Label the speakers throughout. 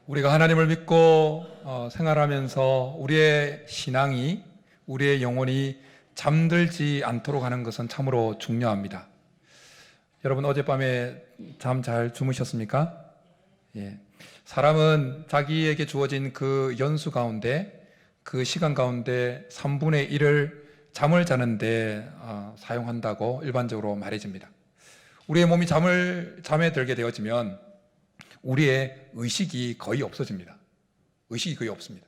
Speaker 1: 우리가 하나님을 믿고 생활하면서 우리의 신앙이, 우리의 영혼이 잠들지 않도록 하는 것은 참으로 중요합니다. 여러분, 어젯밤에 잠 잘 주무셨습니까? 예. 사람은 자기에게 주어진 그 연수 가운데, 그 시간 가운데 3분의 1을 잠을 자는데 사용한다고 일반적으로 말해집니다. 우리의 몸이 잠에 들게 되어지면 우리의 의식이 거의 없어집니다. 의식이 거의 없습니다.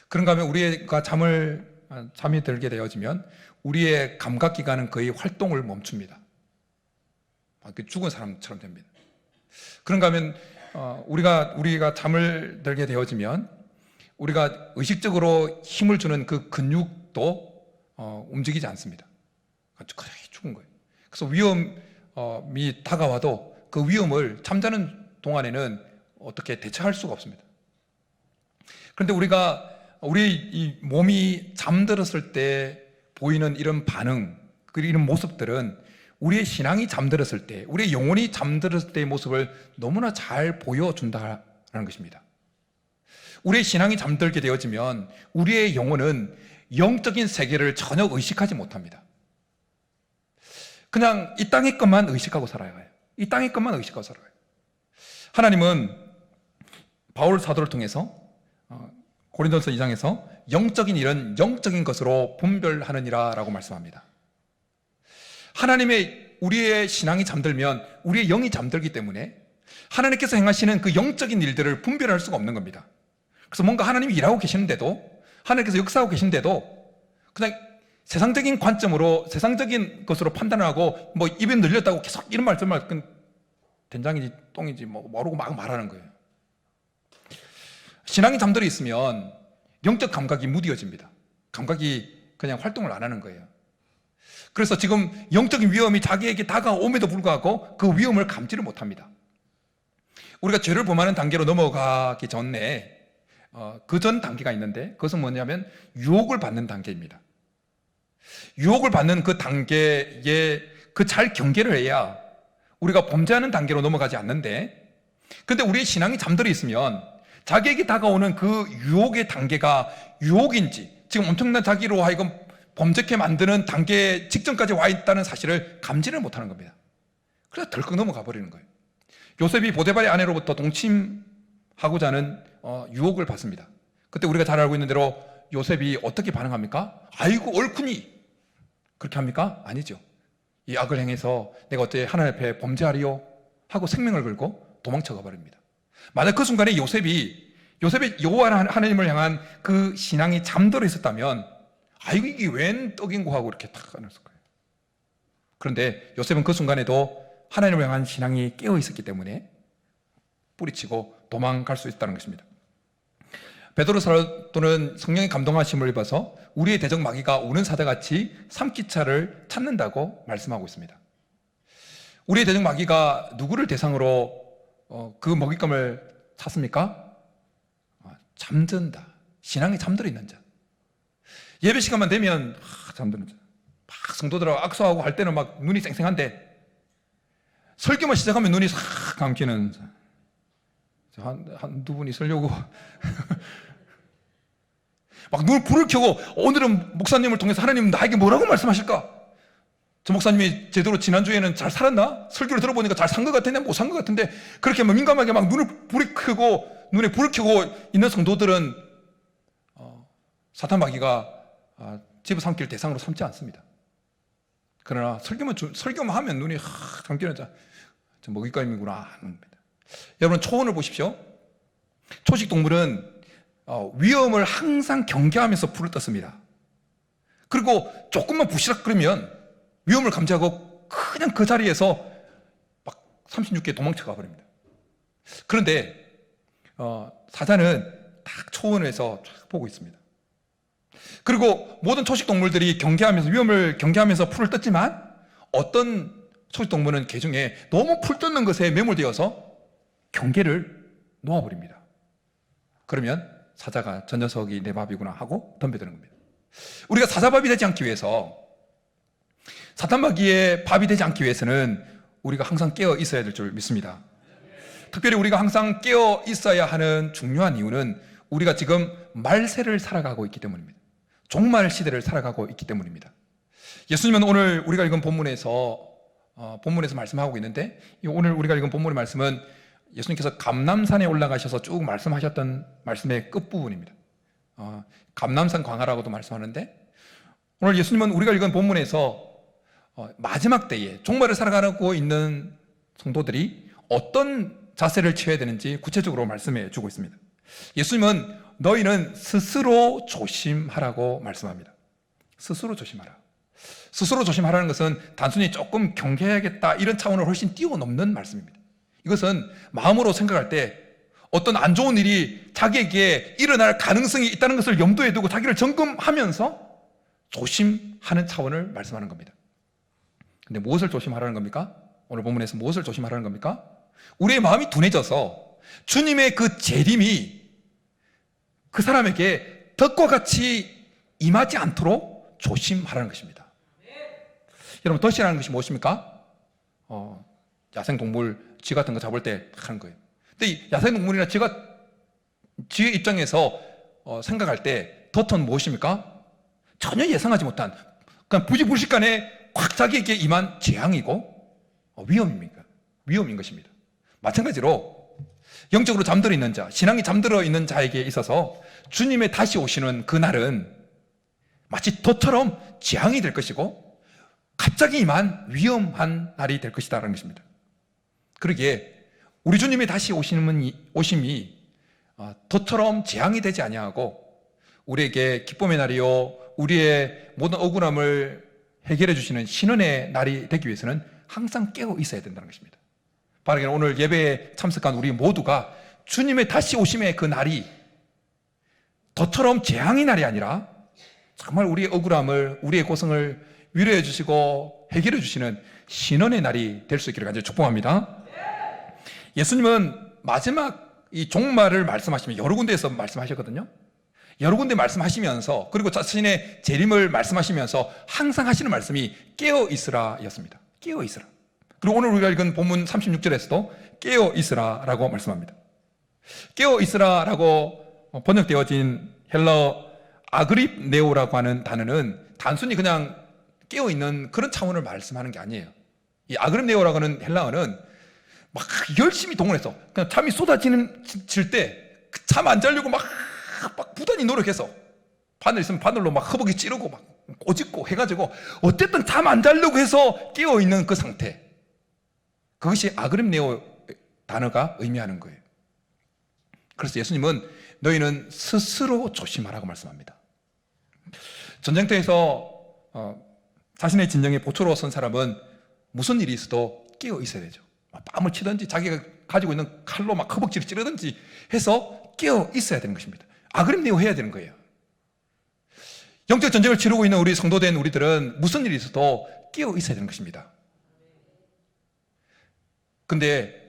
Speaker 1: 그런가 하면 우리가 잠이 들게 되어지면 우리의 감각기관은 거의 활동을 멈춥니다. 죽은 사람처럼 됩니다. 그런가 하면 우리가 잠을 들게 되어지면 우리가 의식적으로 힘을 주는 그 근육도 움직이지 않습니다. 거의 죽은 거예요. 그래서 위험이 다가와도 그 위험을 잠자는 동안에는 어떻게 대처할 수가 없습니다. 그런데 우리 이 몸이 잠들었을 때 보이는 이런 반응, 이런 모습들은 우리의 신앙이 잠들었을 때, 우리의 영혼이 잠들었을 때의 모습을 너무나 잘 보여준다는 것입니다. 우리의 신앙이 잠들게 되어지면 우리의 영혼은 영적인 세계를 전혀 의식하지 못합니다. 그냥 이 땅의 것만 의식하고 살아요. 이 땅의 것만 의식하고 살아요. 하나님은 바울 사도를 통해서 고린도서 2장에서 영적인 일은 영적인 것으로 분별하느니라 라고 말씀합니다. 우리의 신앙이 잠들면 우리의 영이 잠들기 때문에 하나님께서 행하시는 그 영적인 일들을 분별할 수가 없는 겁니다. 그래서 뭔가 하나님이 일하고 계시는데도, 하나님께서 역사하고 계신데도 그냥 세상적인 관점으로, 세상적인 것으로 판단을 하고 입에 늘렸다고 계속 이런 말씀을 된장인지 똥인지 모르고 막 말하는 거예요. 신앙이 잠들어 있으면 영적 감각이 무뎌집니다. 감각이 그냥 활동을 안 하는 거예요. 그래서 지금 영적인 위험이 자기에게 다가옴에도 불구하고 그 위험을 감지를 못합니다. 우리가 죄를 범하는 단계로 넘어가기 전에 그 전 단계가 있는데, 그것은 뭐냐면 유혹을 받는 단계입니다. 유혹을 받는 그 단계에 잘 경계를 해야 우리가 범죄하는 단계로 넘어가지 않는데, 근데 우리의 신앙이 잠들어 있으면 자기에게 다가오는 그 유혹의 단계가 유혹인지, 지금 엄청난 자기로 하여금 범죄케 만드는 단계 직전까지 와 있다는 사실을 감지를 못하는 겁니다. 그래서 덜컥 넘어가 버리는 거예요. 요셉이 보디발의 아내로부터 동침하고자 하는 유혹을 받습니다. 그때 우리가 잘 알고 있는 대로 요셉이 어떻게 반응합니까? 아이고 옳구니, 그렇게 합니까? 아니죠. 이 악을 행해서 내가 어떻게 하나님 앞에 범죄하리요? 하고 생명을 걸고 도망쳐가 버립니다. 만약 그 순간에 요셉의 여호와 하나님을 향한 그 신앙이 잠들어 있었다면, 아이고 이게 웬 떡인고 하고 이렇게 탁 안았을 거예요. 그런데 요셉은 그 순간에도 하나님을 향한 신앙이 깨어 있었기 때문에 뿌리치고 도망갈 수 있다는 것입니다. 베드로 사도는 성령의 감동하심을 입어서 우리의 대적 마귀가 오는 사자같이 삼키차를 찾는다고 말씀하고 있습니다. 우리의 대적 마귀가 누구를 대상으로 그 먹잇감을 찾습니까? 잠든다. 신앙이 잠들어 있는 자. 예배 시간만 되면 잠드는 자. 막 성도들하고 악수하고 할 때는 막 눈이 쌩쌩한데 설교만 시작하면 눈이 싹 감기는 자. 한두 분이 설려고 막 눈을 불을 켜고, 오늘은 목사님을 통해서 하나님 나에게 뭐라고 말씀하실까? 저 목사님이 제대로 지난주에는 잘 살았나? 설교를 들어보니까 잘 산 것 같은데 못 산 것 같은데, 그렇게 민감하게 막 눈에 불을 켜고 있는 성도들은 사탄 마귀가 집어삼킬 대상으로 삼지 않습니다. 그러나 설교만 하면 눈이 감기는 자, 저 먹잇감이구나 하는 겁니다. 여러분, 초원을 보십시오. 초식 동물은 위험을 항상 경계하면서 풀을 떴습니다. 그리고 조금만 부시락거리면 위험을 감지하고 그냥 그 자리에서 막 36개 도망쳐가 버립니다. 그런데 사자는 딱 초원에서 쫙 보고 있습니다. 그리고 모든 초식 동물들이 위험을 경계하면서 풀을 떴지만, 어떤 초식 동물은 개중에 너무 풀 뜯는 것에 매몰되어서 경계를 놓아버립니다. 그러면 사자가 저 녀석이 내 밥이구나 하고 덤벼드는 겁니다. 우리가 사자밥이 되지 않기 위해서, 사탄마귀의 밥이 되지 않기 위해서는 우리가 항상 깨어 있어야 될 줄 믿습니다. 특별히 우리가 항상 깨어 있어야 하는 중요한 이유는 우리가 지금 말세를 살아가고 있기 때문입니다. 종말 시대를 살아가고 있기 때문입니다. 예수님은 오늘 우리가 읽은 본문에서 말씀하고 있는데, 오늘 우리가 읽은 본문의 말씀은 예수님께서 감람산에 올라가셔서 쭉 말씀하셨던 말씀의 끝부분입니다. 감람산 광화라고도 말씀하는데, 오늘 예수님은 우리가 읽은 본문에서 마지막 때에 종말을 살아가고 있는 성도들이 어떤 자세를 취해야 되는지 구체적으로 말씀해 주고 있습니다. 예수님은 너희는 스스로 조심하라고 말씀합니다. 스스로 조심하라. 스스로 조심하라는 것은 단순히 조금 경계해야겠다 이런 차원을 훨씬 뛰어넘는 말씀입니다. 이것은 마음으로 생각할 때 어떤 안 좋은 일이 자기에게 일어날 가능성이 있다는 것을 염두에 두고 자기를 점검하면서 조심하는 차원을 말씀하는 겁니다. 근데 무엇을 조심하라는 겁니까? 오늘 본문에서 무엇을 조심하라는 겁니까? 우리의 마음이 둔해져서 주님의 그 재림이 그 사람에게 덕과 같이 임하지 않도록 조심하라는 것입니다. 여러분, 덫이라는 것이 무엇입니까? 야생동물, 쥐 같은 거 잡을 때 하는 거예요. 근데 이 야생동물이나 쥐의 입장에서 생각할 때 덫은 무엇입니까? 전혀 예상하지 못한, 그냥 부지불식간에 확 자기에게 임한 재앙이고 위험인 것입니다. 마찬가지로 영적으로 잠들어 있는 자, 신앙이 잠들어 있는 자에게 있어서 주님의 다시 오시는 그날은 마치 덫처럼 재앙이 될 것이고 갑자기 임한 위험한 날이 될 것이다라는 것입니다. 그러기에 우리 주님의 다시 오심이 덫처럼 재앙이 되지 아니하고 우리에게 기쁨의 날이요 우리의 모든 억울함을 해결해 주시는 신원의 날이 되기 위해서는 항상 깨어 있어야 된다는 것입니다. 바로 오늘 예배에 참석한 우리 모두가 주님의 다시 오심의 그 날이 덫처럼 재앙의 날이 아니라 정말 우리의 억울함을, 우리의 고성을 위로해 주시고 해결해 주시는 신원의 날이 될 수 있기를 간절히 축복합니다. 예수님은 마지막 이 종말을 말씀하시면 여러 군데에서 말씀하셨거든요. 여러 군데 말씀하시면서, 그리고 자신의 재림을 말씀하시면서 항상 하시는 말씀이 깨어 있으라 였습니다. 깨어 있으라. 그리고 오늘 우리가 읽은 본문 36절에서도 깨어 있으라 라고 말씀합니다. 깨어 있으라 라고 번역되어진 헬라어 아그립네오라고 하는 단어는 단순히 그냥 깨어 있는 그런 차원을 말씀하는 게 아니에요. 이 아그립네오라고 하는 헬라어는 막 열심히 동원해서 그냥 잠이 쏟아질 때 잠 안 자려고 막 부단히 노력해서, 바늘 있으면 바늘로 막 허벅지 찌르고 막 꼬집고 해가지고 어쨌든 잠 안 자려고 해서 깨어 있는 그 상태, 그것이 아그립네오 단어가 의미하는 거예요. 그래서 예수님은 너희는 스스로 조심하라고 말씀합니다. 전쟁터에서 자신의 진영에 보초로 선 사람은 무슨 일이 있어도 깨어 있어야 되죠. 뺨을 치든지 자기가 가지고 있는 칼로 막 허벅지를 찌르든지 해서 깨어 있어야 되는 것입니다. 아그립네오 해야 되는 거예요. 영적 전쟁을 치르고 있는 우리 성도된 우리들은 무슨 일이 있어도 깨어 있어야 되는 것입니다. 근데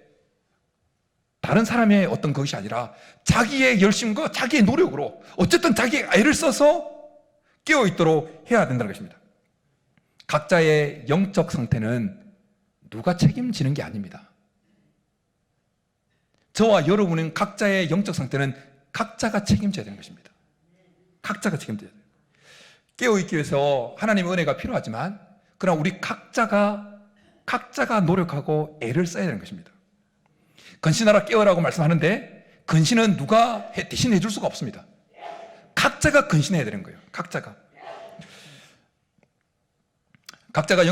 Speaker 1: 다른 사람의 어떤 것이 아니라 자기의 열심과 자기의 노력으로 어쨌든 자기의 애를 써서 깨어 있도록 해야 된다는 것입니다. 각자의 영적 상태는 누가 책임지는 게 아닙니다. 저와 여러분은 각자의 영적 상태는 각자가 책임져야 되는 것입니다. 각자가 책임져야 돼요. 깨어있기 위해서 하나님의 은혜가 필요하지만 그러나 우리 각자가 노력하고 애를 써야 되는 것입니다. 근신하라 깨어라고 말씀하는데 근신은 누가 대신해 줄 수가 없습니다. 각자가 근신해야 되는 거예요. 각자의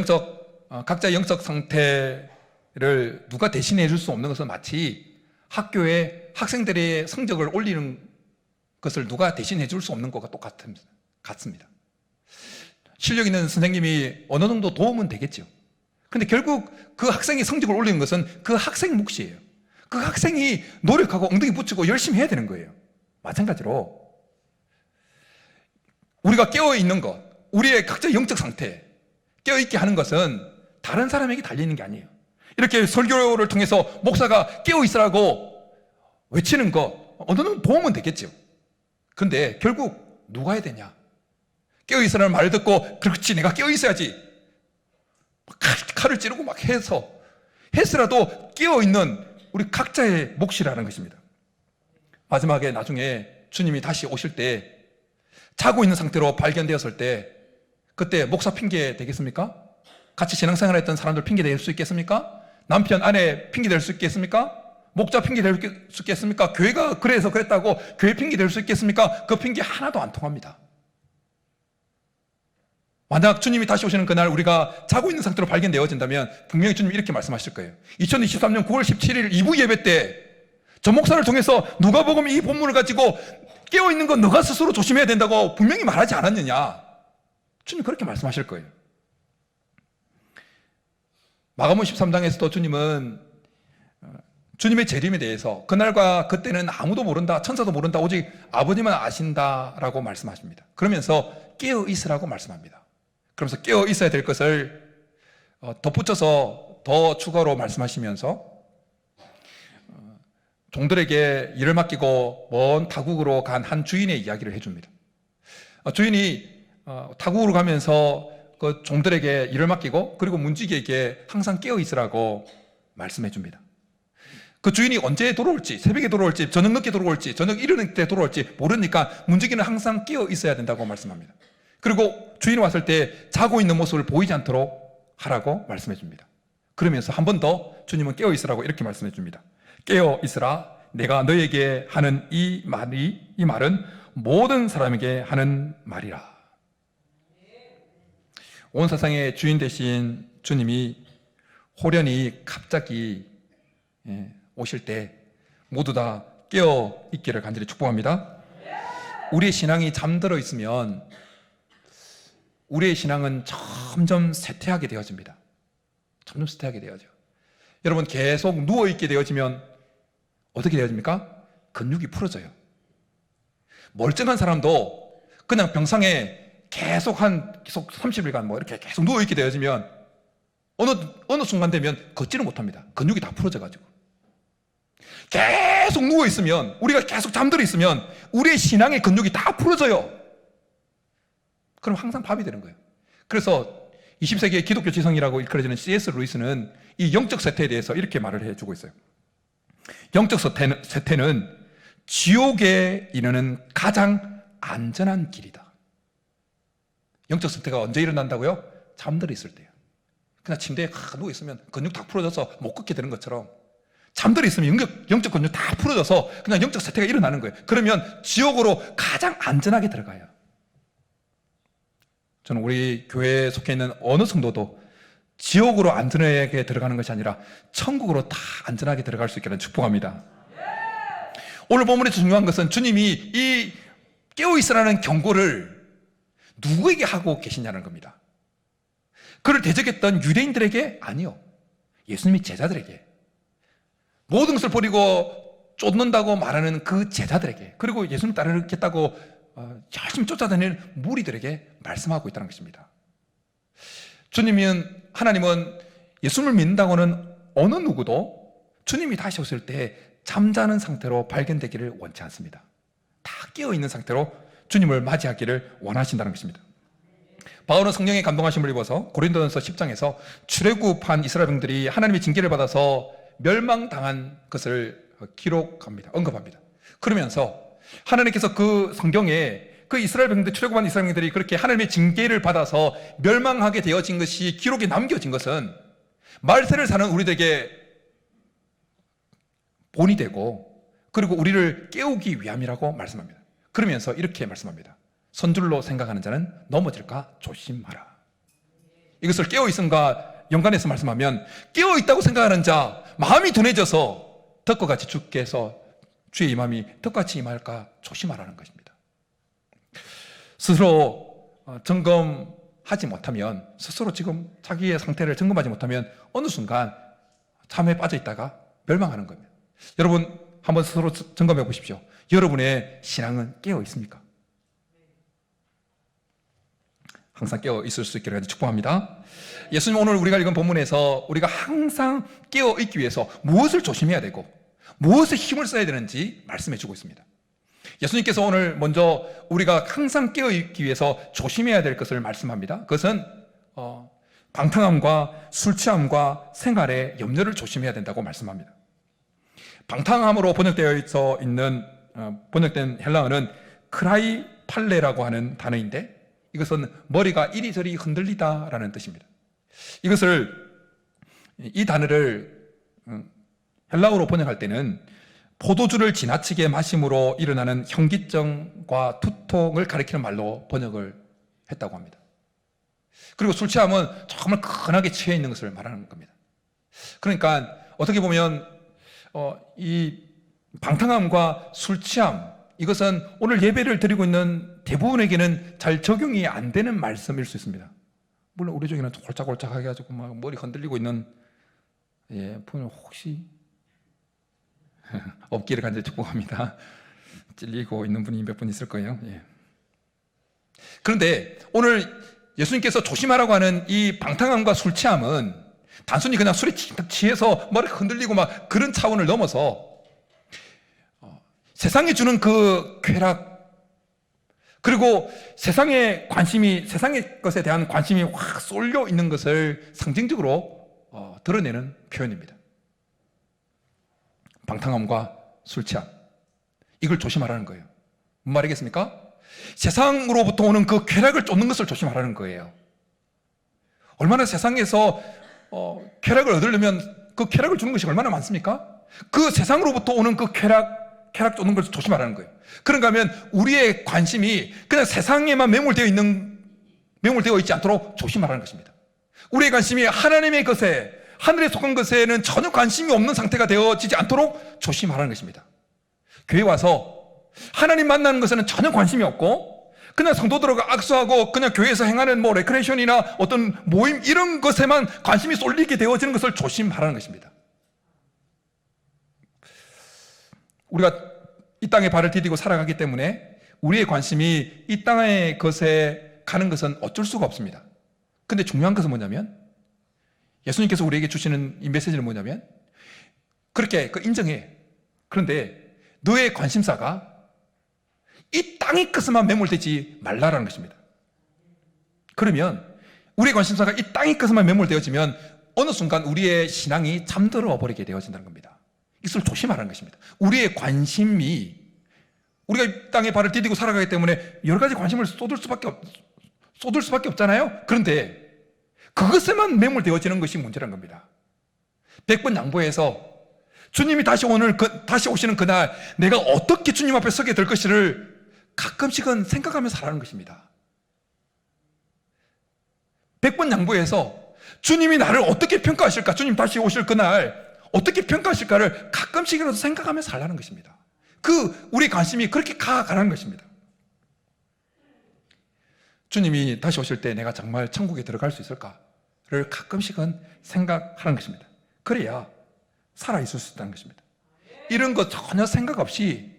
Speaker 1: 영적 상태를 누가 대신해 줄 수 없는 것은 마치 학교에 학생들의 성적을 올리는 것을 누가 대신해 줄 수 없는 것과 같습니다. 실력 있는 선생님이 어느 정도 도움은 되겠죠. 근데 결국 그 학생이 성적을 올리는 것은 그 학생 몫이에요. 그 학생이 노력하고 엉덩이 붙이고 열심히 해야 되는 거예요. 마찬가지로 우리가 깨어있는 것, 우리의 각자의 영적 상태, 깨어있게 하는 것은 다른 사람에게 달리는 게 아니에요. 이렇게 설교를 통해서 목사가 깨어있으라고 외치는 거 어느 정도 도움은 되겠죠. 근데 결국 누가 해야 되냐? 깨어있으라는 말을 듣고 그렇지 내가 깨어있어야지 칼을 찌르고 막 했으라도 깨어있는 우리 각자의 몫이라는 것입니다. 마지막에 나중에 주님이 다시 오실 때 자고 있는 상태로 발견되었을 때 그때 목사 핑계 되겠습니까? 같이 신앙생활 했던 사람들 핑계 될 수 있겠습니까? 남편, 아내 핑계 될 수 있겠습니까? 목자 핑계 될 수 있겠습니까? 교회가 그래서 그랬다고 교회 핑계 될 수 있겠습니까? 그 핑계 하나도 안 통합니다. 만약 주님이 다시 오시는 그날 우리가 자고 있는 상태로 발견되어진다면 분명히 주님이 이렇게 말씀하실 거예요. 2023년 9월 17일 2부 예배 때 전 목사를 통해서 누가복음 이 본문을 가지고 깨어있는 건 너가 스스로 조심해야 된다고 분명히 말하지 않았느냐. 주님 그렇게 말씀하실 거예요. 마가복음 13장에서도 주님은 주님의 재림에 대해서 그날과 그때는 아무도 모른다, 천사도 모른다, 오직 아버지만 아신다라고 말씀하십니다. 그러면서 깨어 있으라고 말씀합니다. 그러면서 깨어 있어야 될 것을 덧붙여서 더 추가로 말씀하시면서 종들에게 일을 맡기고 먼 타국으로 간 한 주인의 이야기를 해줍니다. 주인이 타국으로 가면서 그 종들에게 일을 맡기고 그리고 문지기에게 항상 깨어 있으라고 말씀해 줍니다. 그 주인이 언제 돌아올지, 새벽에 돌아올지, 저녁 늦게 돌아올지, 저녁 이른 때 돌아올지 모르니까 문지기는 항상 깨어 있어야 된다고 말씀합니다. 그리고 주인이 왔을 때 자고 있는 모습을 보이지 않도록 하라고 말씀해 줍니다. 그러면서 한 번 더 주님은 깨어 있으라고 이렇게 말씀해 줍니다. 깨어 있으라, 내가 너에게 하는 이 말은 모든 사람에게 하는 말이라. 온 세상의 주인 되신 주님이 호련히 갑자기 오실 때 모두 다 깨어 있기를 간절히 축복합니다. 우리의 신앙이 잠들어 있으면 우리의 신앙은 점점 쇠퇴하게 되어집니다. 점점 쇠퇴하게 되어져요. 여러분 계속 누워있게 되어지면 어떻게 되어집니까? 근육이 풀어져요. 멀쩡한 사람도 그냥 병상에 계속 30일간 뭐 이렇게 계속 누워있게 되어지면 어느 순간 되면 걷지를 못합니다. 근육이 다 풀어져가지고. 계속 누워있으면, 우리가 계속 잠들어 있으면 우리의 신앙의 근육이 다 풀어져요. 그럼 항상 밥이 되는 거예요. 그래서 20세기의 기독교 지성이라고 일컬어지는 C.S. 루이스는 이 영적 쇠퇴에 대해서 이렇게 말을 해주고 있어요. 영적 쇠퇴는 지옥에 이르는 가장 안전한 길이다. 영적 쇠퇴가 언제 일어난다고요? 잠들어 있을 때요. 그냥 침대에 누워있으면 근육 다 풀어져서 못 걷게 되는 것처럼 잠들어 있으면 영적 근육 다 풀어져서 그냥 영적 쇠퇴가 일어나는 거예요. 그러면 지옥으로 가장 안전하게 들어가요. 저는 우리 교회에 속해 있는 어느 성도도 지옥으로 안전하게 들어가는 것이 아니라 천국으로 다 안전하게 들어갈 수 있기를 축복합니다. 오늘 본문에서 중요한 것은 주님이 이 깨어있으라는 경고를 누구에게 하고 계시냐는 겁니다. 그를 대적했던 유대인들에게? 아니요. 예수님이 제자들에게, 모든 것을 버리고 쫓는다고 말하는 그 제자들에게, 그리고 예수님 따르겠다고 열심히 쫓아다니는 무리들에게 말씀하고 있다는 것입니다. 하나님은 예수님을 믿는다고는 어느 누구도 주님이 다시 오실 때 잠자는 상태로 발견되기를 원치 않습니다. 다 깨어있는 상태로 주님을 맞이하기를 원하신다는 것입니다. 바울은 성령의 감동하심을 입어서 고린도전서 10장에서 출애굽한 이스라엘 백성들이 하나님의 징계를 받아서 멸망당한 것을 기록합니다. 언급합니다. 그러면서 하나님께서 그 성경에 그 이스라엘 백성들, 출애굽한 이스라엘 백성들이 그렇게 하나님의 징계를 받아서 멸망하게 되어진 것이 기록에 남겨진 것은 말세를 사는 우리들에게 본이 되고 그리고 우리를 깨우기 위함이라고 말씀합니다. 그러면서 이렇게 말씀합니다. 선줄로 생각하는 자는 넘어질까 조심하라. 이것을 깨어있음과 연관해서 말씀하면 깨어있다고 생각하는 자, 마음이 둔해져서 덕과 같이 주께서 주의 임함이 덕같이 임할까 조심하라는 것입니다. 스스로 점검하지 못하면, 스스로 지금 자기의 상태를 점검하지 못하면 어느 순간 잠에 빠져 있다가 멸망하는 겁니다. 여러분 한번 스스로 점검해 보십시오. 여러분의 신앙은 깨어 있습니까? 항상 깨어 있을 수 있기를 축복합니다. 예수님 오늘 우리가 읽은 본문에서 우리가 항상 깨어 있기 위해서 무엇을 조심해야 되고 무엇에 힘을 써야 되는지 말씀해 주고 있습니다. 예수님께서 오늘 먼저 우리가 항상 깨어 있기 위해서 조심해야 될 것을 말씀합니다. 그것은 방탕함과 술 취함과 생활의 염려를 조심해야 된다고 말씀합니다. 방탕함으로 번역되어 있는 번역된 헬라어는 크라이팔레라고 하는 단어인데, 이것은 머리가 이리저리 흔들리다라는 뜻입니다. 이 단어를 헬라어로 번역할 때는 포도주를 지나치게 마심으로 일어나는 현기증과 두통을 가리키는 말로 번역을 했다고 합니다. 그리고 술 취함은 정말 큰하게 취해 있는 것을 말하는 겁니다. 그러니까 어떻게 보면 이 방탕함과 술 취함, 이것은 오늘 예배를 드리고 있는 대부분에게는 잘 적용이 안 되는 말씀일 수 있습니다. 물론 우리 중에는 홀짝홀짝하게 가지고 막 머리 흔들리고 있는 부모님 혹시 없기를 간절히 축복합니다. 찔리고 있는 분이 몇 분 있을 거예요. 그런데 오늘 예수님께서 조심하라고 하는 이 방탕함과 술 취함은 단순히 그냥 술에 취해서 머리가 흔들리고 막 그런 차원을 넘어서 세상이 주는 그 쾌락, 그리고 세상의 것에 대한 관심이 확 쏠려 있는 것을 상징적으로 드러내는 표현입니다. 방탕함과 술 취함, 이걸 조심하라는 거예요. 뭔 말이겠습니까? 세상으로부터 오는 그 쾌락을 쫓는 것을 조심하라는 거예요. 얼마나 세상에서 쾌락을 얻으려면 그 쾌락을 주는 것이 얼마나 많습니까? 그 세상으로부터 오는 그 쾌락 쫓는 것을 조심하라는 거예요. 그런가 하면 우리의 관심이 그냥 세상에만 매몰되어 있지 않도록 조심하라는 것입니다. 우리의 관심이 하나님의 것에, 하늘에 속한 것에는 전혀 관심이 없는 상태가 되어지지 않도록 조심하라는 것입니다. 교회 와서 하나님 만나는 것에는 전혀 관심이 없고 그냥 성도들과 악수하고 그냥 교회에서 행하는 레크레이션이나 어떤 모임 이런 것에만 관심이 쏠리게 되어지는 것을 조심하라는 것입니다. 우리가 이 땅에 발을 디디고 살아가기 때문에 우리의 관심이 이 땅의 것에 가는 것은 어쩔 수가 없습니다. 근데 중요한 것은 뭐냐면, 예수님께서 우리에게 주시는 이 메시지는 뭐냐면, 그렇게 인정해. 그런데 너의 관심사가 이 땅의 것에만 매몰되지 말라라는 것입니다. 그러면 우리의 관심사가 이 땅의 것에만 매몰되어지면 어느 순간 우리의 신앙이 잠들어 버리게 되어진다는 겁니다. 이것을 조심하라는 것입니다. 우리의 관심이, 우리가 이 땅에 발을 디디고 살아가기 때문에 여러 가지 관심을 쏟을 수밖에 없잖아요. 그런데 그것에만 매몰되어지는 것이 문제란 겁니다. 100번 양보해서 주님이 다시 오시는 그날 내가 어떻게 주님 앞에 서게 될 것을 가끔씩은 생각하며 살아가는 것입니다. 100번 양보해서 주님이 나를 어떻게 평가하실까, 주님 다시 오실 그날 어떻게 평가하실까를 가끔씩이라도 생각하며 살라는 것입니다. 우리 관심이 그렇게 가라는 것입니다. 주님이 다시 오실 때 내가 정말 천국에 들어갈 수 있을까를 가끔씩은 생각하는 것입니다. 그래야 살아있을 수 있다는 것입니다. 이런 거 전혀 생각 없이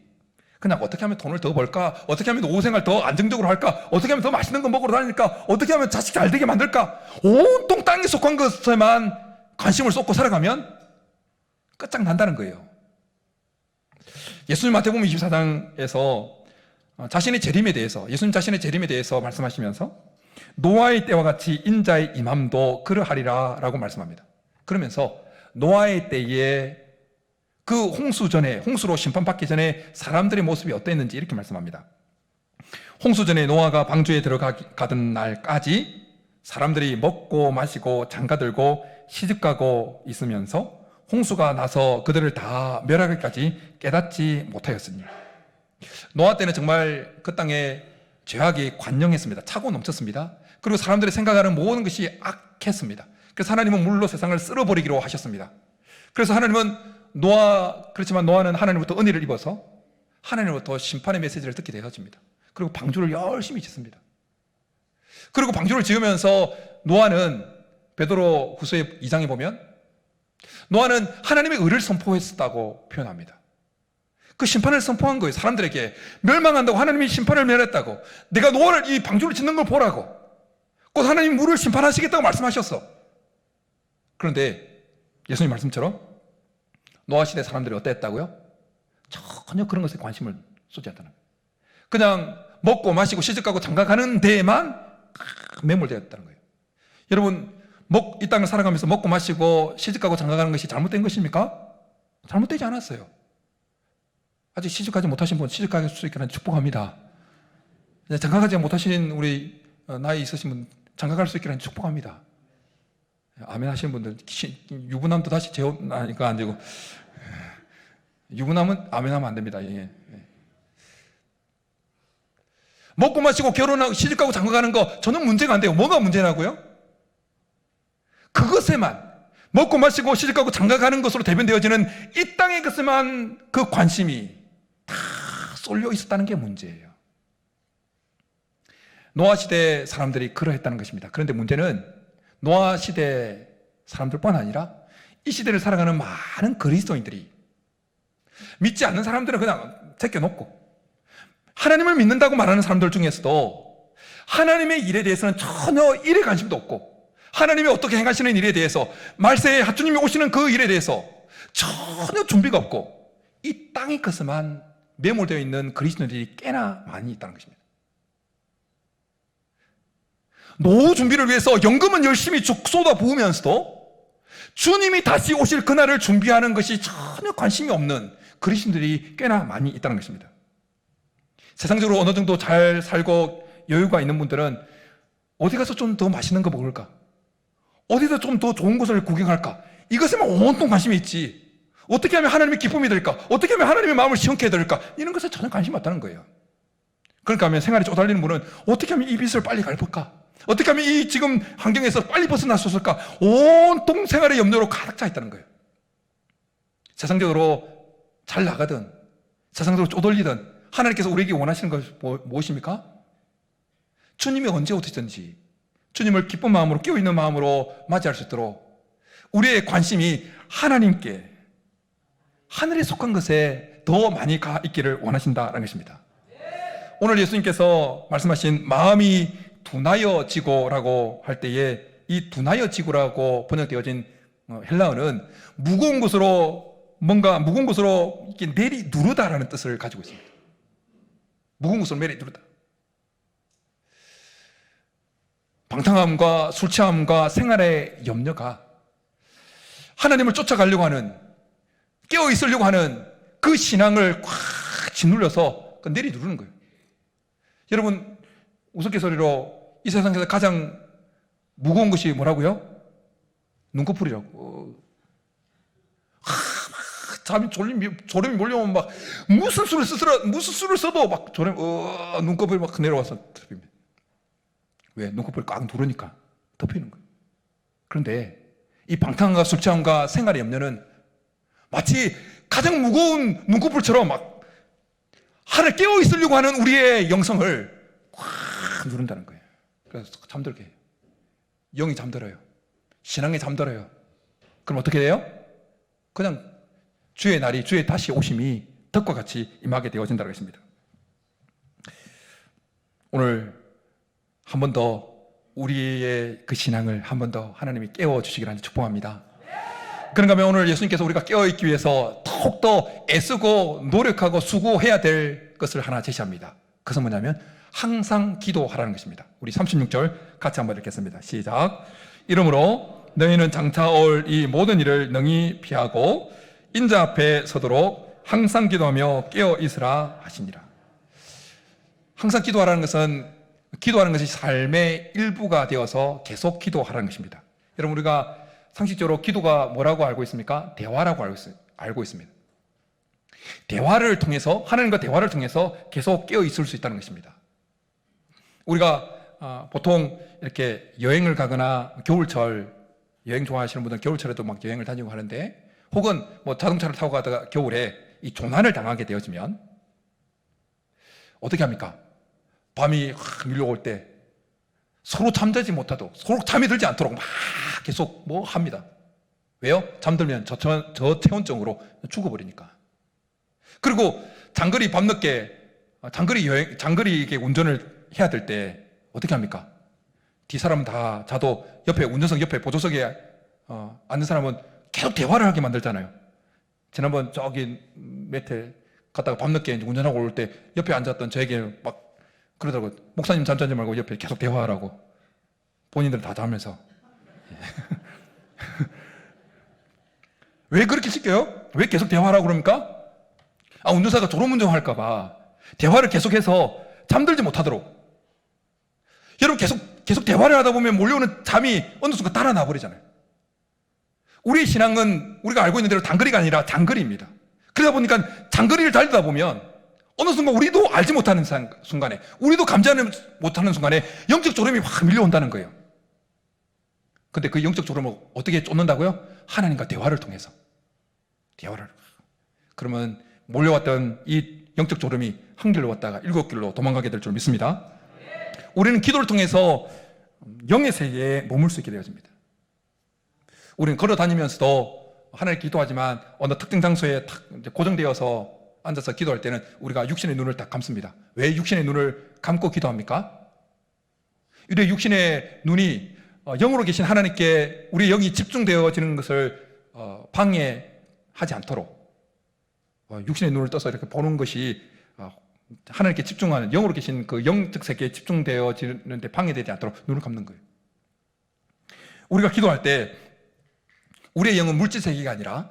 Speaker 1: 그냥 어떻게 하면 돈을 더 벌까, 어떻게 하면 오후 생활 더 안정적으로 할까, 어떻게 하면 더 맛있는 거 먹으러 다닐까, 어떻게 하면 자식 잘 되게 만들까, 온통 땅에 속한 것에만 관심을 쏟고 살아가면 끝장난다는 거예요. 예수님 마태복음 24장에서 예수님 자신의 재림에 대해서 말씀하시면서 노아의 때와 같이 인자의 임함도 그러하리라 라고 말씀합니다. 그러면서 노아의 때에 그 홍수로 심판받기 전에 사람들의 모습이 어땠는지 이렇게 말씀합니다. 홍수 전에 노아가 방주에 들어가던 날까지 사람들이 먹고 마시고 장가들고 시집가고 있으면서 홍수가 나서 그들을 다 멸하기까지 깨닫지 못하였으니, 노아 때는 정말 그 땅에 죄악이 관영했습니다. 차고 넘쳤습니다. 그리고 사람들이 생각하는 모든 것이 악했습니다. 그래서 하나님은 물로 세상을 쓸어버리기로 하셨습니다. 그래서 그렇지만 노아는 하나님부터 은혜를 입어서 하나님부터 심판의 메시지를 듣게 되어집니다. 그리고 방주를 열심히 짓습니다. 그리고 방주를 지으면서 노아는 베드로 후서 2장에 보면 노아는 하나님의 의를 선포했다고 표현합니다. 그 심판을 선포한 거예요. 사람들에게 멸망한다고, 하나님이 심판을 멸했다고, 내가 노아를 이 방주를 짓는 걸 보라고, 곧 하나님이 물을 심판하시겠다고 말씀하셨어. 그런데 예수님 말씀처럼 노아 시대 사람들이 어땠다고요? 전혀 그런 것에 관심을 쏟지 않다는 거예요. 그냥 먹고 마시고 시집가고 장가가는 데에만 매몰되었다는 거예요. 여러분, 이 땅을 살아가면서 먹고 마시고 시집가고 장가가는 것이 잘못된 것입니까? 잘못되지 않았어요. 아직 시집가지 못하신 분 시집갈 수 있게 축복합니다. 장가가지 못하신 우리 나이 있으신 분 장가갈 수 있게 축복합니다. 아멘 하시는 분들, 유부남도 다시 재혼하니까 안 되고, 유부남은 아멘 하면 안 됩니다. 예. 먹고 마시고 결혼하고 시집가고 장가가는 거 저는 문제가 안 돼요. 뭐가 문제라고요? 그것에만, 먹고 마시고 시집가고 장가가는 것으로 대변되어지는 이 땅의 것에만 그 관심이 다 쏠려 있었다는 게 문제예요. 노아 시대 사람들이 그러했다는 것입니다. 그런데 문제는 노아 시대 사람들뿐 아니라 이 시대를 살아가는 많은 그리스도인들이 믿지 않는 사람들은 그냥 제껴놓고, 하나님을 믿는다고 말하는 사람들 중에서도 하나님의 일에 대해서는 전혀 일에 관심도 없고, 하나님이 어떻게 행하시는 일에 대해서, 말세에 하주님이 오시는 그 일에 대해서 전혀 준비가 없고 이 땅의 것에만 매몰되어 있는 그리스도인들이 꽤나 많이 있다는 것입니다. 노후 준비를 위해서 연금은 열심히 쏟아 부으면서도 주님이 다시 오실 그날을 준비하는 것이 전혀 관심이 없는 그리스도인들이 꽤나 많이 있다는 것입니다. 세상적으로 어느 정도 잘 살고 여유가 있는 분들은 어디 가서 좀 더 맛있는 거 먹을까? 어디서 좀 더 좋은 곳을 구경할까? 이것에만 온통 관심이 있지. 어떻게 하면 하나님의 기쁨이 될까? 어떻게 하면 하나님의 마음을 시원케 해드릴까? 이런 것에 전혀 관심이 없다는 거예요. 그러니까 하면 생활에 쪼달리는 분은 어떻게 하면 이 빚을 빨리 갚을까? 어떻게 하면 이 지금 환경에서 빨리 벗어날 수 있을까? 온통 생활의 염려로 가득 차 있다는 거예요. 세상적으로 잘 나가든 세상적으로 쪼달리든 하나님께서 우리에게 원하시는 것이 무엇입니까? 주님이 언제 오시든지 주님을 기쁜 마음으로, 깨어있는 마음으로 맞이할 수 있도록 우리의 관심이 하나님께, 하늘에 속한 것에 더 많이 가 있기를 원하신다는 것입니다. 오늘 예수님께서 말씀하신 마음이 둔하여지고라고 할 때에 이 둔하여지고라고 번역되어진 헬라어는 무거운 것으로, 뭔가 무거운 것으로 이렇게 내리누르다라는 뜻을 가지고 있습니다. 무거운 것으로 내리누르다. 방탕함과 술 취함과 생활의 염려가 하나님을 쫓아가려고 하는, 깨어 있으려고 하는 그 신앙을 꽉 짓눌려서 내리누르는 거예요. 여러분, 우스갯소리로 이 세상에서 가장 무거운 것이 뭐라고요? 눈꺼풀이라고. 잠이 졸음이 몰려오면 막 무슨 수를 써도 막 눈꺼풀이 막 내려와서 덮입니다. 왜? 눈꺼풀이 꽉 누르니까 덮이는 거예요. 그런데 이 방탕함과 술 취함과 생활의 염려는 마치 가장 무거운 눈꺼풀처럼 막 하늘 깨어 있으려고 하는 우리의 영성을 꽉 누른다는 거예요. 그래서 잠들게 해요. 영이 잠들어요. 신앙이 잠들어요. 그럼 어떻게 돼요? 그냥 주의 날이, 주의 다시 오심이 덕과 같이 임하게 되어진다는 것입니다. 오늘 한 번 더 우리의 그 신앙을 한 번 더 하나님이 깨워주시기를 하는 축복합니다. 그런가 하면 오늘 예수님께서 우리가 깨어있기 위해서 더욱더 애쓰고 노력하고 수고해야 될 것을 하나 제시합니다. 그것은 뭐냐면 항상 기도하라는 것입니다. 우리 36절 같이 한번 읽겠습니다. 시작. 이러므로 너희는 장차 올 이 모든 일을 능히 피하고 인자 앞에 서도록 항상 기도하며 깨어 있으라 하시니라. 항상 기도하라는 것이 삶의 일부가 되어서 계속 기도하라는 것입니다. 여러분, 우리가 상식적으로 기도가 뭐라고 알고 있습니까? 대화라고 알고 있습니다. 대화를 통해서, 하나님과 대화를 통해서 계속 깨어 있을 수 있다는 것입니다. 우리가 보통 이렇게 여행을 가거나 겨울철, 여행 좋아하시는 분들은 겨울철에도 막 여행을 다니고 하는데, 혹은 뭐 자동차를 타고 가다가 겨울에 이 조난을 당하게 되어지면 어떻게 합니까? 밤이 확 밀려올 때 서로 잠자지 못하도록, 서로 잠이 들지 않도록 막 계속 뭐 합니다. 왜요? 잠들면 저체온증으로 죽어버리니까. 그리고 장거리 밤늦게 장거리 이렇게 운전을 해야 될 때 어떻게 합니까? 뒤 사람은 다 자도 옆에 운전석 옆에 보조석에 앉는 사람은 계속 대화를 하게 만들잖아요. 지난번 저기 메텔 갔다가 밤늦게 운전하고 올 때 옆에 앉았던 저에게 막 그러더라고요. 목사님 잠자지 말고 옆에 계속 대화하라고. 본인들 다 자면서. 왜 그렇게 시켜요? 왜 계속 대화하라고 그럽니까? 운전사가 졸음운전 할까봐 대화를 계속해서 잠들지 못하도록. 여러분, 계속 대화를 하다 보면 몰려오는 잠이 어느 순간 달아나 버리잖아요. 우리의 신앙은 우리가 알고 있는 대로 단거리가 아니라 장거리입니다. 그러다 보니까 장거리를 달리다 보면 어느 순간 우리도 알지 못하는 순간에, 우리도 감지하지 못하는 순간에 영적 졸음이 확 밀려온다는 거예요. 근데 그 영적 졸음을 어떻게 쫓는다고요? 하나님과 대화를 통해서. 대화를. 그러면 몰려왔던 이 영적 졸음이 한 길로 왔다가 7길로 도망가게 될 줄 믿습니다. 우리는 기도를 통해서 영의 세계에 머물 수 있게 되어집니다. 우리는 걸어 다니면서도 하나님 기도하지만 어느 특정 장소에 탁 고정되어서 앉아서 기도할 때는 우리가 육신의 눈을 딱 감습니다. 왜 육신의 눈을 감고 기도합니까? 우리의 육신의 눈이 영으로 계신 하나님께 우리 영이 집중되어지는 것을 방해하지 않도록 육신의 눈을 떠서 이렇게 보는 것이 하나님께 집중하는, 영으로 계신 그 영적 세계에 집중되어지는데 방해되지 않도록 눈을 감는 거예요. 우리가 기도할 때 우리의 영은 물질 세계가 아니라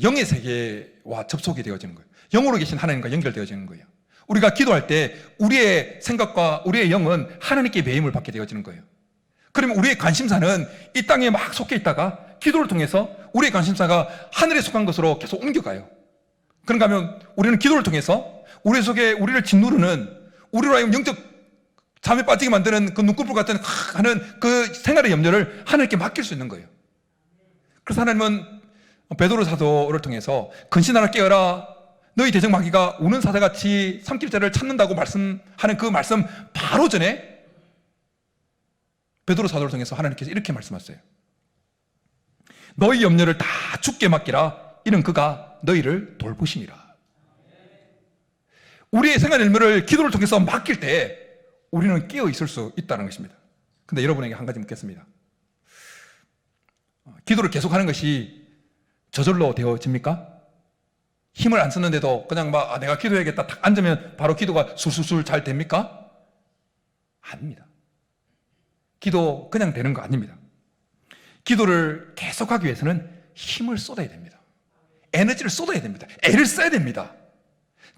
Speaker 1: 영의 세계와 접속이 되어지는 거예요. 영으로 계신 하나님과 연결되어지는 거예요. 우리가 기도할 때 우리의 생각과 우리의 영은 하나님께 매임을 받게 되어지는 거예요. 그러면 우리의 관심사는 이 땅에 막 속해 있다가 기도를 통해서 우리의 관심사가 하늘에 속한 것으로 계속 옮겨가요. 그런가 하면 우리는 기도를 통해서 우리 속에 우리를 짓누르는, 우리로 하여금 영적 잠에 빠지게 만드는 그 눈꺼풀 같은 하는 그 생활의 염려를 하나님께 맡길 수 있는 거예요. 그래서 하나님은 베드로 사도를 통해서 근신하라 깨어라, 너희 대적 마귀가 우는 사자같이 삼킬 자를 찾는다고 말씀하는 그 말씀 바로 전에 베드로 사도를 통해서 하나님께서 이렇게 말씀하셨어요. 너희 염려를 다 주께 맡기라, 이는 그가 너희를 돌보심이라. 우리의 생활 열매를 기도를 통해서 맡길 때 우리는 깨어 있을 수 있다는 것입니다. 근데 여러분에게 한 가지 묻겠습니다. 기도를 계속하는 것이 저절로 되어집니까? 힘을 안 쓰는데도 그냥 막 내가 기도해야겠다 딱 앉으면 바로 기도가 술술술 잘 됩니까? 아닙니다. 기도 그냥 되는 거 아닙니다. 기도를 계속하기 위해서는 힘을 쏟아야 됩니다. 에너지를 쏟아야 됩니다. 애를 써야 됩니다.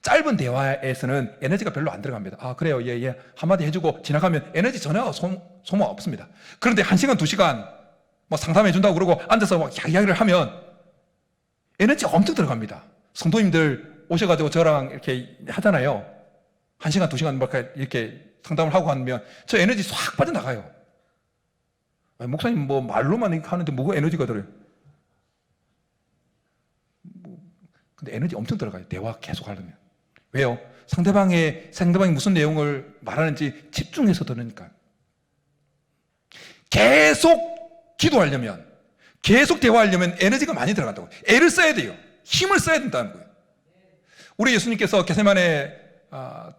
Speaker 1: 짧은 대화에서는 에너지가 별로 안 들어갑니다. 그래요, 예, 한마디 해주고 지나가면 에너지 전혀 소모 없습니다. 그런데 1시간, 2시간 뭐 상담해 준다고 그러고 앉아서 막 이야기를 하면 에너지가 엄청 들어갑니다. 성도님들 오셔가지고 저랑 이렇게 하잖아요. 1시간, 2시간 막 이렇게 상담을 하고 하면 저 에너지 싹 빠져나가요. 목사님 뭐 말로만 이렇게 하는데 뭐가 에너지가 들어요? 근데 에너지 엄청 들어가요. 대화 계속 하려면. 왜요? 상대방이 무슨 내용을 말하는지 집중해서 들으니까. 계속 기도하려면, 계속 대화하려면 에너지가 많이 들어간다고. 애를 써야 돼요. 힘을 써야 된다는 거예요. 우리 예수님께서 겟세마네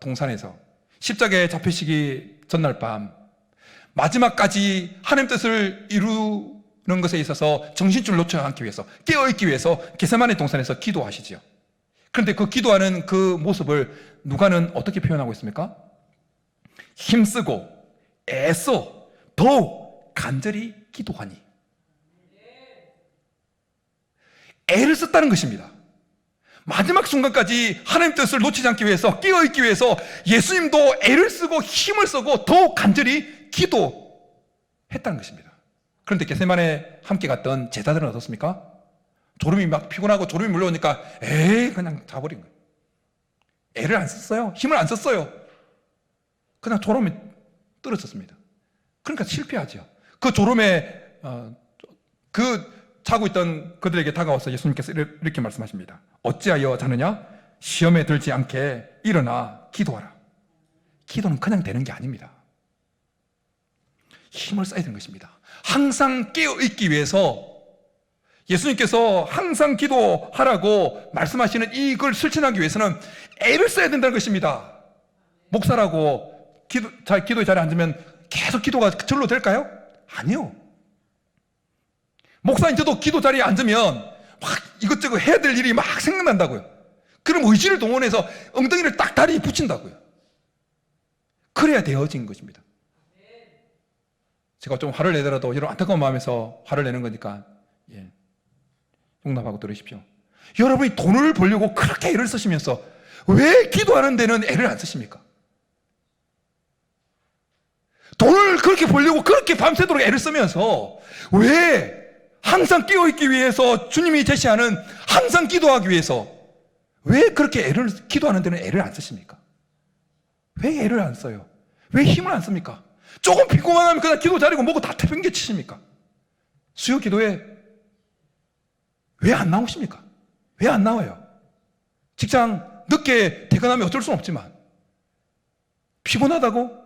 Speaker 1: 동산에서 십자가에 잡히시기 전날 밤 마지막까지 하나님 뜻을 이루는 것에 있어서 정신줄 놓지 않기 위해서, 깨어있기 위해서 겟세마네 동산에서 기도하시죠. 그런데 그 기도하는 그 모습을 누가는 어떻게 표현하고 있습니까? 힘쓰고 애써 더욱 간절히 기도하니. 애를 썼다는 것입니다. 마지막 순간까지 하나님 뜻을 놓치지 않기 위해서, 깨어있기 위해서 예수님도 애를 쓰고 힘을 쓰고 더욱 간절히 기도했다는 것입니다. 그런데 겟세마네 함께 갔던 제자들은 어떻습니까? 졸음이 막 피곤하고 졸음이 물려오니까 그냥 자버린 거예요. 애를 안 썼어요. 힘을 안 썼어요. 그냥 졸음에 떨어졌습니다. 그러니까 실패하죠. 그 졸음에 자고 있던 그들에게 다가와서 예수님께서 이렇게 말씀하십니다. 어찌하여 자느냐? 시험에 들지 않게 일어나 기도하라. 기도는 그냥 되는 게 아닙니다. 힘을 써야 되는 것입니다. 항상 깨어있기 위해서 예수님께서 항상 기도하라고 말씀하시는 이걸 실천하기 위해서는 애를 써야 된다는 것입니다. 목사라고 기도의 자리에 앉으면 계속 기도가 절로 될까요? 아니요. 목사인 저도 기도 자리에 앉으면 막 이것저것 해야 될 일이 막 생각난다고요. 그럼 의지를 동원해서 엉덩이를 딱 다리에 붙인다고요. 그래야 되어진 것입니다. 제가 좀 화를 내더라도 이런 안타까운 마음에서 화를 내는 거니까 용납하고 들으십시오. 여러분이 돈을 벌려고 그렇게 애를 쓰시면서 왜 기도하는 데는 애를 안 쓰십니까? 돈을 그렇게 벌려고 그렇게 밤새도록 애를 쓰면서 왜 항상 깨어있기 위해서 주님이 제시하는 항상 기도하기 위해서 왜 그렇게 기도하는 데는 애를 안 쓰십니까? 왜 애를 안 써요? 왜 힘을 안 씁니까? 조금 빈곤만 하면 그냥 기도 자리고 뭐고 다 태평개치십니까? 수요 기도에 왜 안 나오십니까? 왜 안 나와요? 직장 늦게 퇴근하면 어쩔 수는 없지만 피곤하다고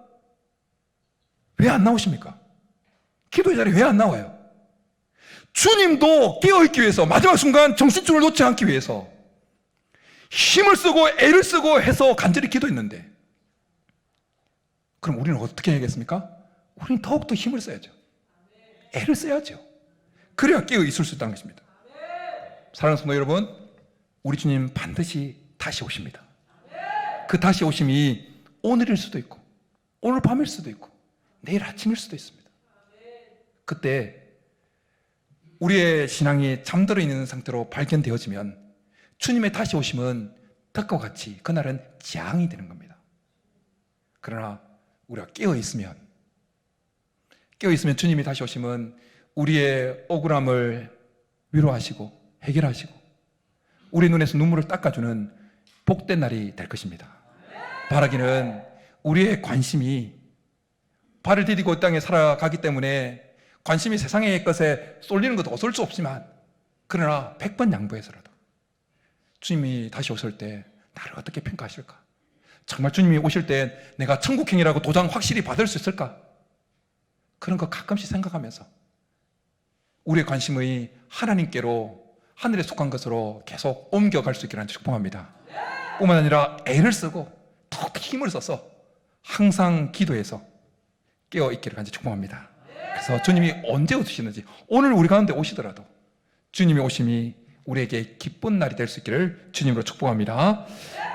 Speaker 1: 왜 안 나오십니까? 기도의 자리에 왜 안 나와요? 주님도 깨어있기 위해서 마지막 순간 정신줄을 놓지 않기 위해서 힘을 쓰고 애를 쓰고 해서 간절히 기도했는데 그럼 우리는 어떻게 해야겠습니까? 우리는 더욱더 힘을 써야죠. 애를 써야죠. 그래야 깨어있을 수 있다는 것입니다. 사랑하는 성도 여러분, 우리 주님 반드시 다시 오십니다. 그 다시 오심이 오늘일 수도 있고 오늘 밤일 수도 있고 내일 아침일 수도 있습니다. 그때 우리의 신앙이 잠들어 있는 상태로 발견되어지면 주님의 다시 오심은 덕과 같이 그날은 재앙이 되는 겁니다. 그러나 우리가 깨어있으면 주님이 다시 오심은 우리의 억울함을 위로하시고 해결하시고 우리 눈에서 눈물을 닦아주는 복된 날이 될 것입니다. 바라기는 우리의 관심이 발을 디디고 이 땅에 살아가기 때문에 관심이 세상의 것에 쏠리는 것도 어쩔 수 없지만 그러나 100번 양보해서라도 주님이 다시 오실 때 나를 어떻게 평가하실까? 정말 주님이 오실 때 내가 천국행이라고 도장 확실히 받을 수 있을까? 그런 거 가끔씩 생각하면서 우리의 관심의 하나님께로 하늘에 속한 것으로 계속 옮겨갈 수 있기를 축복합니다. 뿐만 아니라 애를 쓰고 더 힘을 써서 항상 기도해서 깨어있기를 간절히 축복합니다. 그래서 주님이 언제 오시는지 오늘 우리 가운데 오시더라도 주님의 오심이 우리에게 기쁜 날이 될 수 있기를 주님으로 축복합니다.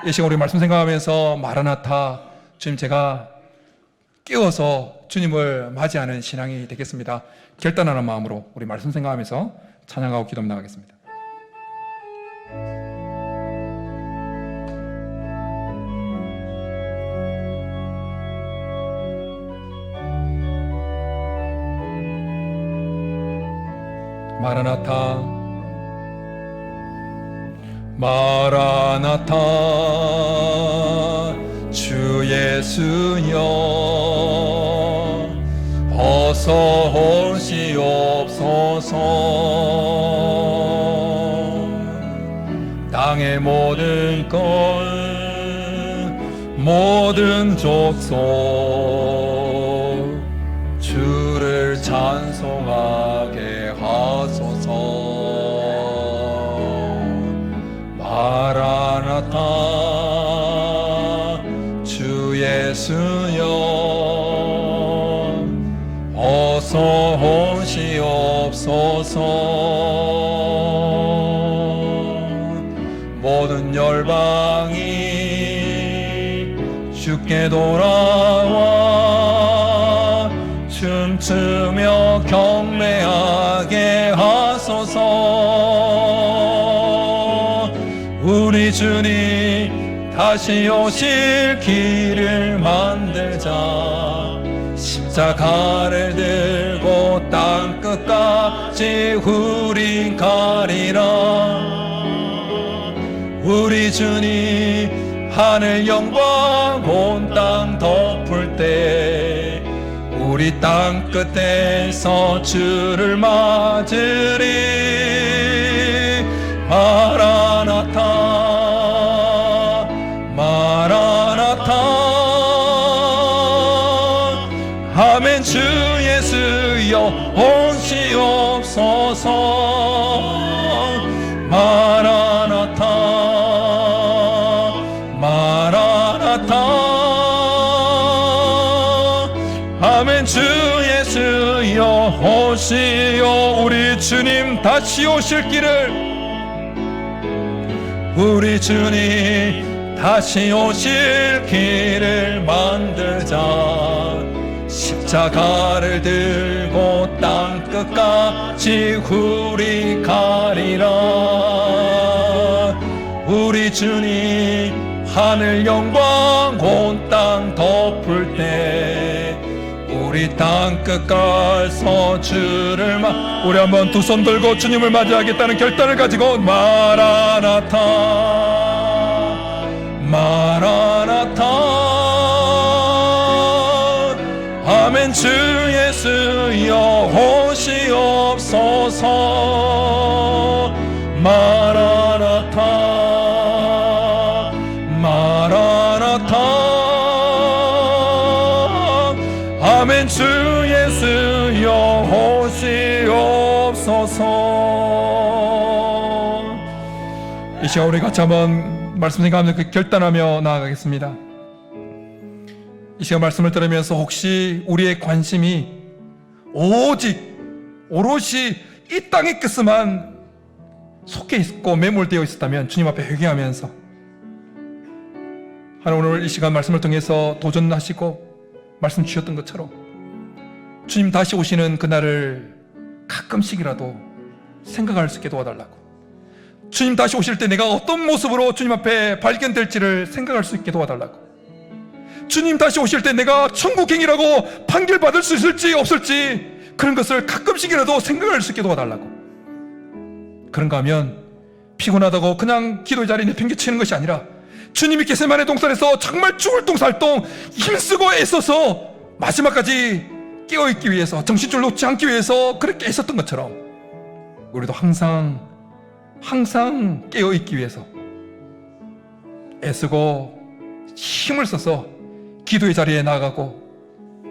Speaker 1: 이 시간 우리 말씀 생각하면서 마라나타 주님 제가 깨어서 주님을 맞이하는 신앙이 되겠습니다. 결단하는 마음으로 우리 말씀 생각하면서 찬양하고 기도 나가겠습니다. 마라나타 마라나타 주 예수여 어서 오시옵소서. 땅의 모든 것 모든 족속 주를 찬송하게 하소서. 마라나타 주 예수여 어서 오시옵소서. 모든 열방이 주께 돌아와 춤추며 경배하게 하소서. 우리 주님 다시 오실 길을 만들자. 십자가를 들고 땅끝까지 우리 가리라. 우리 주님 하늘 영광 온 땅 덮을 때 우리 땅 끝에서 주를 맞으리. 마라나타 마라나타 아멘. 주 예수여 오시옵소서. 마라나타 마라나타 아멘. 주 예수여 오시오. 우리 주님 다시 오실 길을 우리 주님 다시 오실 길을 만들자. 십자가를 들고 땅끝까지 우리 가리라. 우리 주님 하늘 영광 온 땅 덮을 때 우리 땅 끝까서 주를 우리 한번 두 손 들고 주님을 맞이하겠다는 결단을 가지고 마라나타 마라나타 아멘. 주 예수여 오시옵소서 마라나타 마라나타 아멘. 주 예수여 오시옵소서. 이 시간 우리 같이 한번 말씀 생각하면서 결단하며 나아가겠습니다. 이 시간 말씀을 들으면서 혹시 우리의 관심이 오직 오롯이 이 땅의 끝에만 속해 있고 매몰되어 있었다면 주님 앞에 회개하면서 하나님 오늘 이 시간 말씀을 통해서 도전하시고 말씀 주셨던 것처럼 주님 다시 오시는 그날을 가끔씩이라도 생각할 수 있게 도와달라고, 주님 다시 오실 때 내가 어떤 모습으로 주님 앞에 발견될지를 생각할 수 있게 도와달라고, 주님 다시 오실 때 내가 천국행이라고 판결받을 수 있을지 없을지 그런 것을 가끔씩이라도 생각할 수 있게 도와달라고. 그런가 하면 피곤하다고 그냥 기도의 자리에 내팽개치는 것이 아니라 주님이 겟세마네 동산에서 정말 죽을 똥 살 똥 힘쓰고 애써서 마지막까지 깨어있기 위해서, 정신줄 놓지 않기 위해서 그렇게 애썼던 것처럼 우리도 항상 깨어있기 위해서 애쓰고 힘을 써서 기도의 자리에 나가고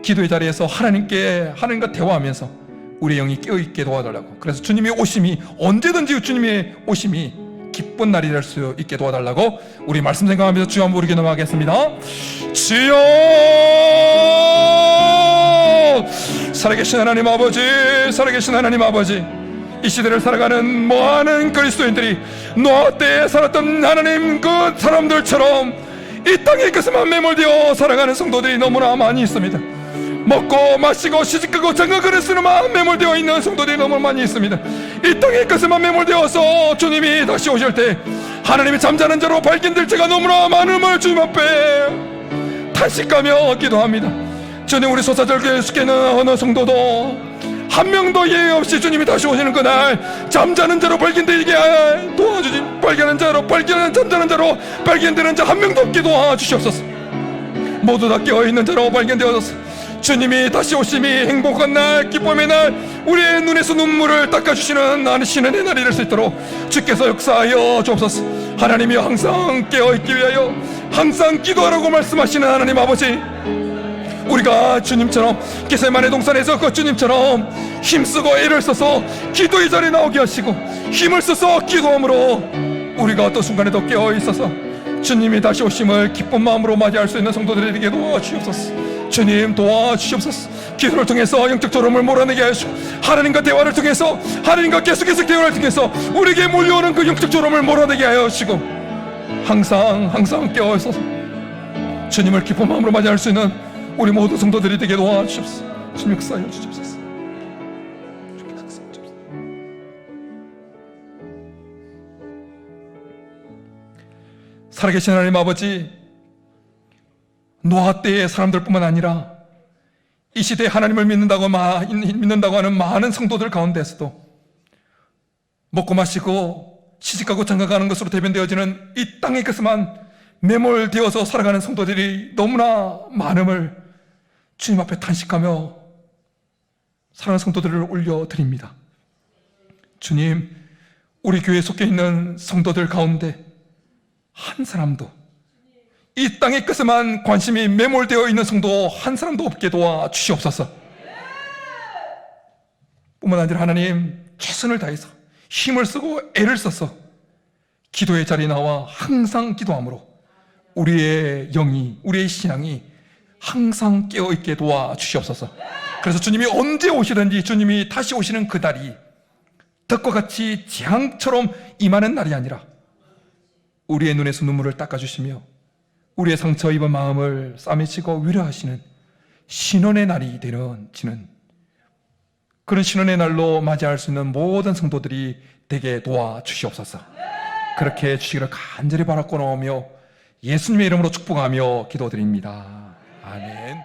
Speaker 1: 기도의 자리에서 하나님과 대화하면서 우리의 영이 깨어있게 도와달라고. 그래서 주님의 오심이 언제든지 주님의 오심이 기쁜 날이 될 수 있게 도와달라고 우리 말씀 생각하면서 주여 한번 부르게 넘어가겠습니다. 주여, 살아계신 하나님 아버지, 살아계신 하나님 아버지, 이 시대를 살아가는 많은 그리스도인들이 노아 때에 살았던 하나님 그 사람들처럼 이 땅의 것에만 매몰되어 살아가는 성도들이 너무나 많이 있습니다. 먹고 마시고 시집가고 장가그릇 쓰는만 매몰되어 있는 성도들이 너무 많이 있습니다. 이 땅의 것에만 매몰되어서 주님이 다시 오실 때 하나님이 잠자는 자로 발견될 자가 너무나 많음을 주님 앞에 탄식하며 기도합니다. 주님, 우리 소사절교에 속해있는 어느 성도도 한 명도 예외 없이 주님이 다시 오시는 그날 잠자는 자로 발견되게 도와주지, 잠자는 자로 발견되는 자 한 명도 없게 도와주시옵소서. 모두 다 깨어있는 자로 발견되어서 주님이 다시 오심이 행복한 날, 기쁨의 날, 우리의 눈에서 눈물을 닦아주시는 신의 날이 될 수 있도록 주께서 역사하여 주옵소서. 하나님이 항상 깨어있기 위하여 항상 기도하라고 말씀하시는 하나님 아버지, 우리가 주님처럼 겟세마네 동산에서 그 주님처럼 힘쓰고 애를 써서 기도의 자리에 나오게 하시고 힘을 써서 기도함으로 우리가 어떤 순간에도 깨어있어서 주님이 다시 오심을 기쁜 마음으로 맞이할 수 있는 성도들에게 도와주시옵소서. 주님 도와주시옵소서. 기도를 통해서 영적 졸음을 몰아내게 하시고 하나님과 대화를 통해서 하나님과 계속해서 대화를 통해서 우리에게 몰려오는 그 영적 졸음을 몰아내게 하여 주시고 항상 깨어있어서 주님을 기쁜 마음으로 맞이할 수 있는 우리 모든 성도들이 되게 도와주시옵소서. 주님 역사하여 주시옵소서. 살아계신 하나님 아버지, 노아 때의 사람들뿐만 아니라 이 시대에 하나님을 믿는다고 하는 많은 성도들 가운데서도 먹고 마시고 시집가고 장가가는 것으로 대변되어지는 이 땅의 것에만 매몰되어서 살아가는 성도들이 너무나 많음을 주님 앞에 탄식하며 사랑하는 성도들을 올려드립니다. 주님, 우리 교회에 속해 있는 성도들 가운데 한 사람도, 이 땅의 것에만 관심이 매몰되어 있는 성도 한 사람도 없게 도와주시옵소서. 뿐만 아니라 하나님, 최선을 다해서 힘을 쓰고 애를 써서 기도의 자리에 나와 항상 기도함으로 우리의 영이, 우리의 신앙이 항상 깨어있게 도와주시옵소서. 그래서 주님이 언제 오시든지 주님이 다시 오시는 그 날이 덕과 같이 재앙처럼 임하는 날이 아니라 우리의 눈에서 눈물을 닦아주시며 우리의 상처 입은 마음을 싸매시고 위로하시는 신원의 날이 되는지는 그런 신원의 날로 맞이할 수 있는 모든 성도들이 되게 도와주시옵소서. 그렇게 해주시기를 간절히 바라고 나오며 예수님의 이름으로 축복하며 기도드립니다. 아멘.